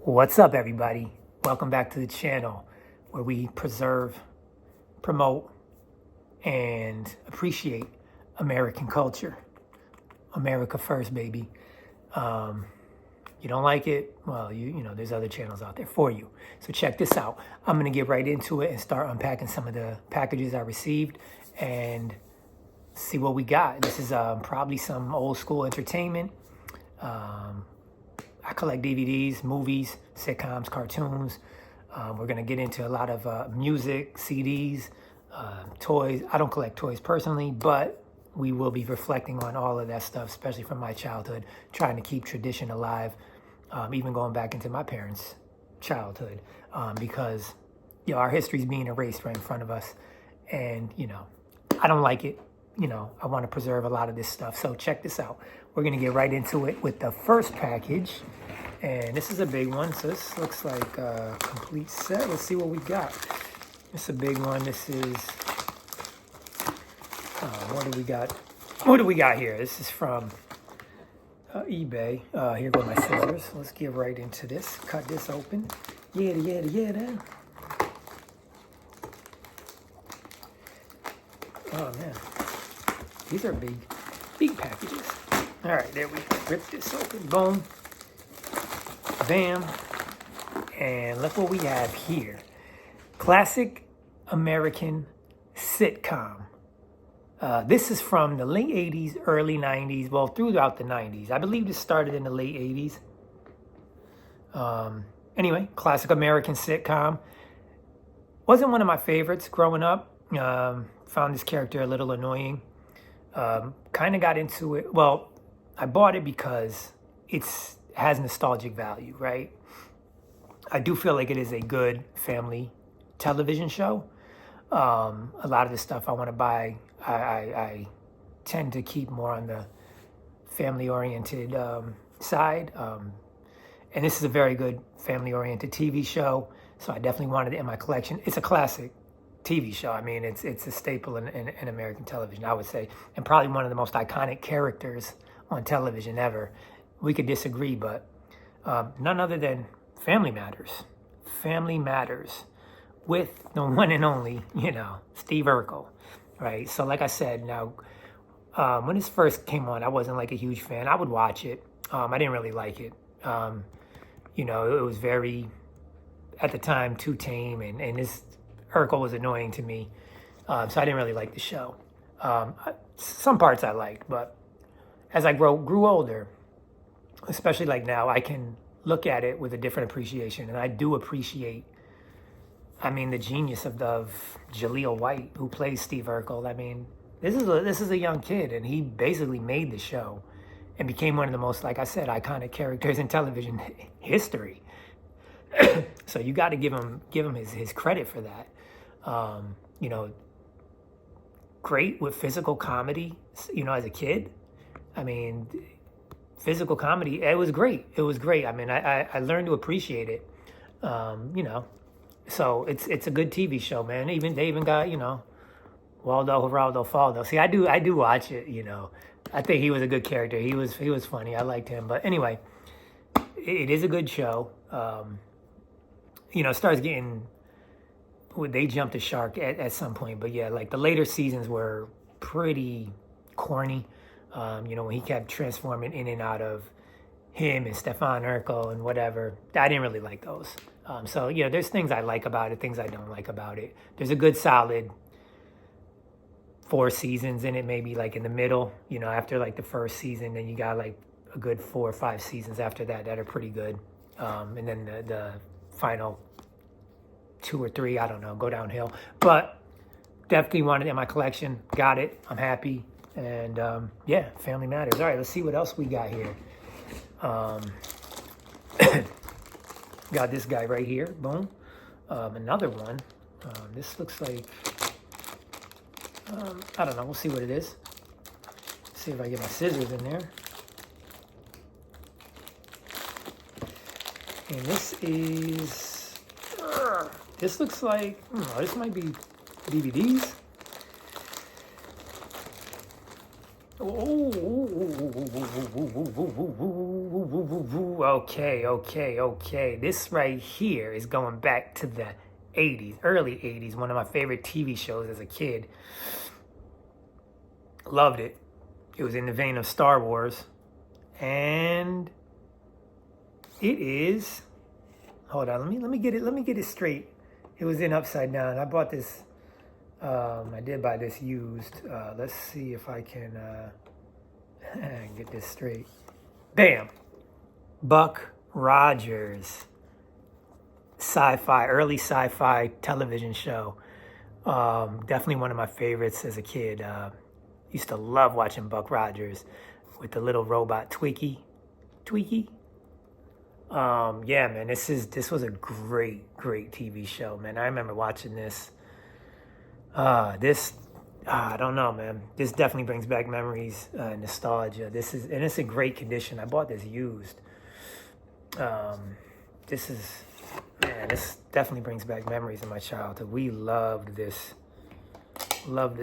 What's up, everybody? Welcome back to the channel where we preserve, promote, and appreciate American culture. America first, baby. You don't like it? Well, you know, there's other channels out there for you. So check this out. I'm going to get right into it and start unpacking some of the packages I received and see what we got. This is probably some old school entertainment. I collect DVDs, movies, sitcoms, cartoons. We're going to get into a lot of music, CDs, toys. I don't collect toys personally, but we will be reflecting on all of that stuff, especially from my childhood, trying to keep tradition alive, even going back into my parents' childhood, because our history is being erased right in front of us. And, I don't like it. I want to preserve a lot of this stuff. So check this out. We're going to get right into it with the first package. And this is a big one. So this looks like a complete set. Let's see what we got. It's a big one. This is, what do we got? What do we got here? This is from eBay. Here go my scissors. Let's get right into this. Cut this open. Yeah. Oh, man. These are big packages. All right, there we go. Rip this open. Boom. Bam. And look what we have here. Classic American sitcom. This is from the late 80s, early 90s, well, throughout the 90s. I believe this started in the late 80s. Anyway, classic American sitcom. Wasn't one of my favorites growing up. Found this character a little annoying. Kind of got into it. Well, I bought it because it has nostalgic value, right? I do feel like it is a good family television show. A lot of the stuff I want to buy, I tend to keep more on the family-oriented side. And this is a very good family-oriented TV show, so I definitely wanted it in my collection. It's a classic TV show. I mean, it's a staple in American television, I would say, and probably one of the most iconic characters on television ever. We could disagree, but none other than Family Matters. Family Matters with the one and only, Steve Urkel, right? So like I said, now, when this first came on, I wasn't like a huge fan. I would watch it. I didn't really like it. It was very, at the time, too tame, and this Urkel was annoying to me, so I didn't really like the show. Some parts I liked, but as I grew older, especially like now, I can look at it with a different appreciation, and I do appreciate, the genius of Jaleel White, who plays Steve Urkel. I mean, this is a young kid, and he basically made the show and became one of the most, like I said, iconic characters in television history. So you got to give him his credit for that. Great with physical comedy, as a kid. Physical comedy, it was great. It was great. I learned to appreciate it. So it's a good TV show, man. They even got, Waldo, Geraldo, Faldo. See, I do watch it, I think he was a good character. He was funny. I liked him. But anyway, it is a good show. It starts getting, they jumped the shark at some point. But yeah, like the later seasons were pretty corny. When he kept transforming in and out of him and Stefan Urkel and whatever, I didn't really like those. So there's things I like about it, things I don't like about it. There's a good solid 4 seasons in it, maybe like in the middle, after like the first season, then you got like a good 4 or 5 seasons after that are pretty good. And then the final 2 or 3, I don't know, go downhill. But definitely wanted it in my collection. Got it. I'm happy. And yeah, Family Matters. All right, let's see what else we got here. Got this guy right here. Boom. Another one. This looks like, I don't know. We'll see what it is. See if I get my scissors in there. And this is, this looks like, this might be DVDs. Okay. This right here is going back to the 80s, early 80s. One of my favorite TV shows as a kid. Loved it. It was in the vein of Star Wars. And it is, hold on, let me get it straight. It was in Upside Down. I bought this, I did buy this used. Let's see if I can get this straight. Bam! Buck Rogers. Early sci-fi television show. Definitely one of my favorites as a kid. Used to love watching Buck Rogers with the little robot Tweaky. Yeah, man, this was a great TV show, man. I remember watching this. I don't know, man. This definitely brings back memories, nostalgia. It's in great condition. I bought this used. This definitely brings back memories of my childhood. We loved this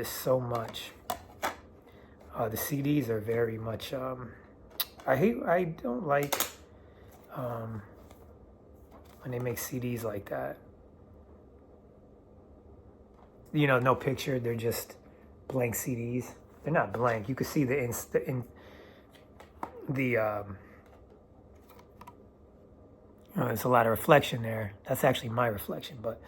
so much. The CDs are very much, I don't like when they make CDs like that. You know, no picture, they're just blank CDs. They're not blank. You can see there's a lot of reflection there. That's actually my reflection, but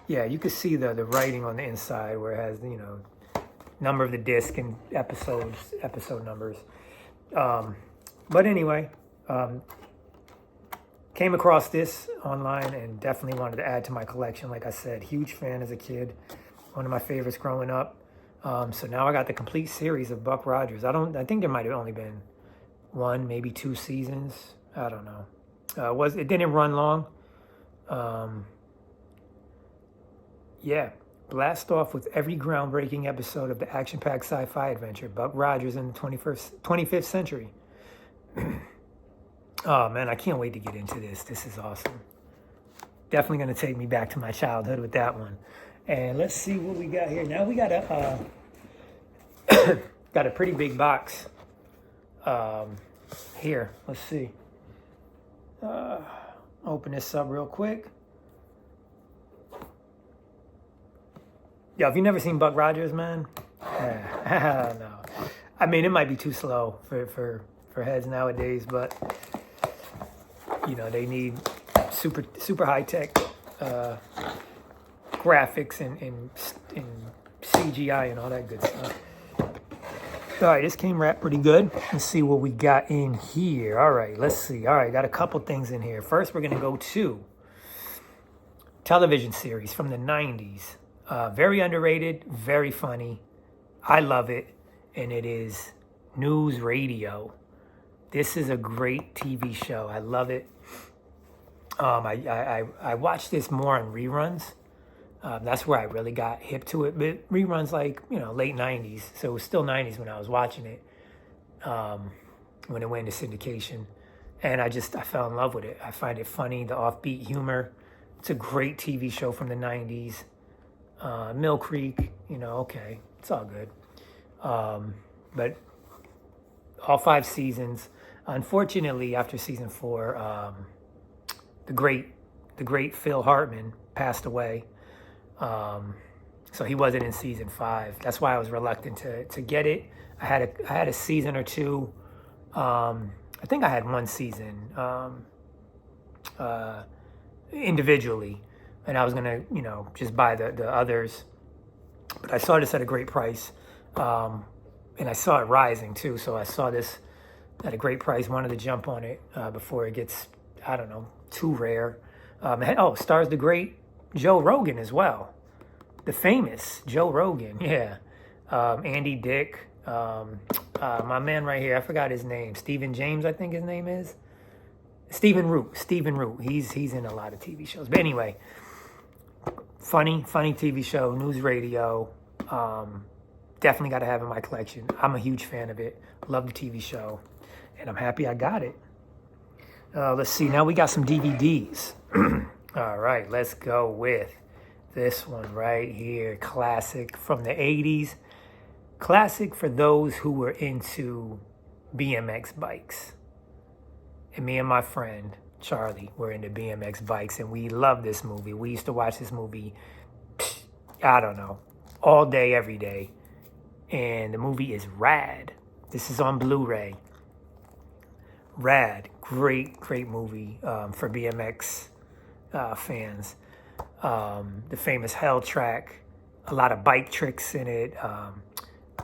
yeah, you can see the writing on the inside where it has, number of the disc and episode numbers. But anyway, came across this online and definitely wanted to add to my collection. Like I said, huge fan as a kid. One of my favorites growing up. So now I got the complete series of Buck Rogers. I think there might have only been one, maybe 2 seasons. I don't know. It didn't run long. Yeah. Blast off with every groundbreaking episode of the action-packed sci-fi adventure, Buck Rogers in the 25th century. Oh, man, I can't wait to get into this. This is awesome. Definitely going to take me back to my childhood with that one. And let's see what we got here. Now we got got a pretty big box here. Let's see. Open this up real quick. Yo, if you've never seen Buck Rogers, man, no. I mean, it might be too slow for heads nowadays, but they need super high tech graphics and CGI and all that good stuff. All right, this came wrapped pretty good. Let's see what we got in here. All right, let's see. All right, got a couple things in here. First, we're gonna go to television series from the 90s. Very underrated, very funny. I love it, and it is News Radio. This is a great TV show. I love it. I watched this more on reruns. That's where I really got hip to it. But reruns like, late 90s. So it was still 90s when I was watching it, when it went into syndication. And I fell in love with it. I find it funny, the offbeat humor. It's a great TV show from the 90s. Mill Creek, okay, it's all good. But all 5 seasons. Unfortunately, after season 4, the great Phil Hartman passed away. So he wasn't in season 5. That's why I was reluctant to get it. I had a season or 2. I think I had 1 season individually, and I was gonna just buy the others. But I saw this at a great price, and I saw it rising too. So I saw this at a great price. Wanted to jump on it before it gets, I don't know, too rare. Stars the great Joe Rogan as well. The famous Joe Rogan, yeah. Andy Dick, my man right here, I forgot his name. Stephen James, I think his name is. Stephen Root. He's in a lot of TV shows. But anyway, funny TV show, News Radio. Definitely got to have in my collection. I'm a huge fan of it. Love the TV show. And I'm happy I got it. Let's see. Now we got some DVDs. All right, let's go with this one right here. Classic from the 80s. Classic for those who were into BMX bikes. and me and my friend Charlie were into BMX bikes, and we loved this movie. We used to watch this movie, I don't know, all day, every day. And the movie is Rad. This is on Blu-ray. Rad, great movie for BMX fans. The famous Hell track, a lot of bike tricks in it,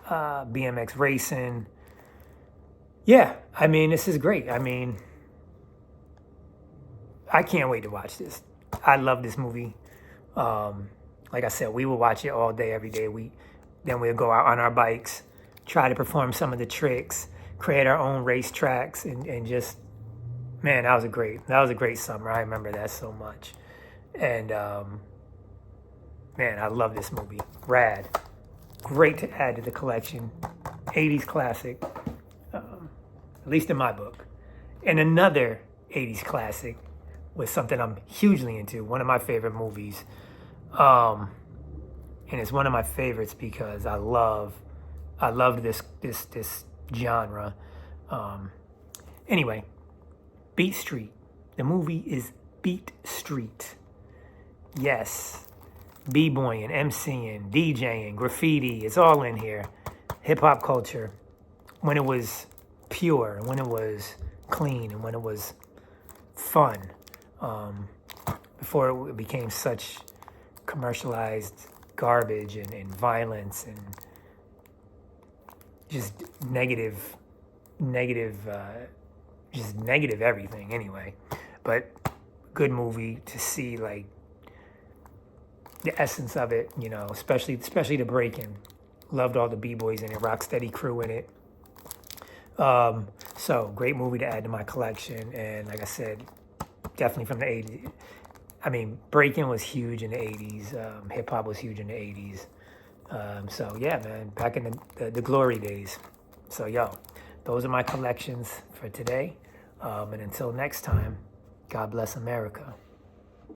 BMX racing. Yeah, I mean, this is great. I mean, I can't wait to watch this. I love this movie. Like I said, we will watch it all day, every day. Then we'll go out on our bikes, try to perform some of the tricks, create our own race tracks, and just, man, that was a great summer. I remember that so much. And man, I love this movie. Rad. Great to add to the collection. 80s classic, at least in my book. And another 80s classic was something I'm hugely into, one of my favorite movies. And it's one of my favorites because I loved this genre. Anyway, Beat Street. The movie is Beat Street. Yes, b-boying, MCing, DJing, graffiti, it's all in here. Hip-hop culture, when it was pure, when it was clean, and when it was fun, before it became such commercialized garbage and violence and just negative, just negative everything anyway. But good movie to see, like, the essence of it, you know, especially the break-in. Loved all the b-boys in it, Rocksteady crew in it. So great movie to add to my collection. And like I said, definitely from the 80s. I mean, break-in was huge in the 80s. Hip-hop was huge in the 80s. So yeah, man, back in the glory days. So yo, those are my collections for today. And until next time, God bless America.